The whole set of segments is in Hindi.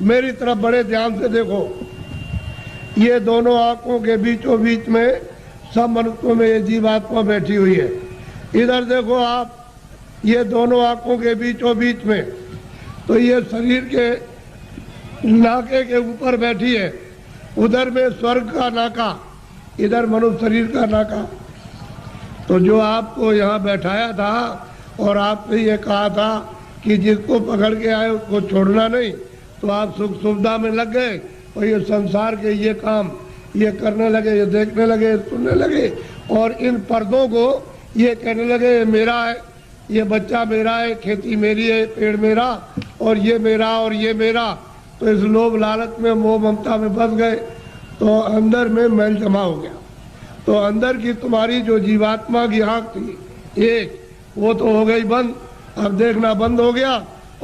मेरी तरफ बड़े ध्यान से देखो। ये दोनों आंखों के बीचों बीच में सब मनुष्यों में ये जीवात्मा बैठी हुई है। इधर देखो आप, ये दोनों आंखों के बीचों बीच में, तो ये शरीर के नाके के ऊपर बैठी है। उधर में स्वर्ग का नाका, इधर मनुष्य शरीर का नाका। तो जो आपको यहाँ बैठाया था और आपने ये कहा था कि जिसको पकड़ के आए उसको छोड़ना नहीं, तो आप सुख सुविधा में लग गए और ये संसार के ये काम ये करने लगे, ये देखने लगे, सुनने लगे, और इन पर्दों को ये कहने लगे ये मेरा है, ये बच्चा मेरा है, खेती मेरी है, पेड़ मेरा, और ये मेरा और ये मेरा। तो इस लोभ लालच में मोह ममता में फंस गए, तो अंदर में मैल जमा हो गया। तो अंदर की तुम्हारी जो जीवात्मा की आँख थी एक, वो तो हो गई बंद। अब देखना बंद हो गया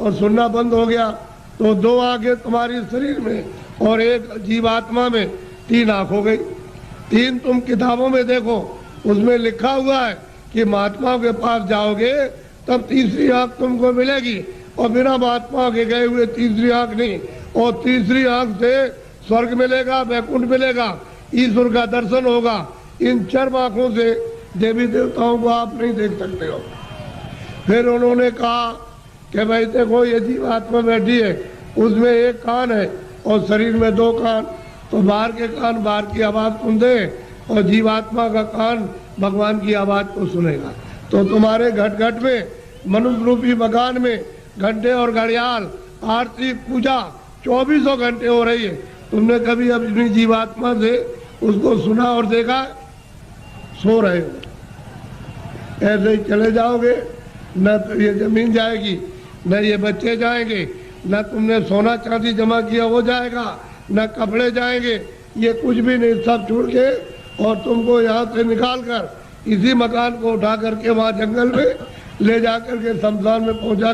और सुनना बंद हो गया। तो दो आंखें तुम्हारी शरीर में और एक जीवात्मा में, तीन आँख हो गई। तीन तुम किताबों में देखो, उसमें लिखा हुआ है कि महात्माओं के पास जाओगे तब तीसरी आँख तुमको मिलेगी, और बिना महात्मा के गए हुए तीसरी आँख नहीं। और तीसरी आँख से स्वर्ग मिलेगा, वैकुंठ मिलेगा, ईश्वर का दर्शन होगा। इन चर्म आँखों से देवी देवताओं को आप नहीं देख सकते हो। फिर उन्होंने कहा कि भाई देखो ये जीवात्मा बैठी है, उसमें एक कान है और शरीर में दो कान, तो बाहर के कान बाहर की आवाज़ सुन दे और जीवात्मा का कान भगवान की आवाज़ को सुनेगा। तो तुम्हारे घट घट में, मनुष्य रूपी मकान में घंटे और घड़ियाल, आरती, पूजा 24 घंटे हो रही है। तुमने कभी अपनी जीवात्मा से उसको सुना और देखा? सो रहे हो, ऐसे ही चले जाओगे। न तो ये जमीन जाएगी, न ये बच्चे जाएंगे, न तुमने सोना चांदी जमा किया वो जाएगा, न कपड़े जाएंगे, ये कुछ भी नहीं, सब छोड़ के और तुमको यहाँ से निकाल कर इसी मकान को उठा करके वहाँ जंगल में ले जा करके शमशान में पहुँचा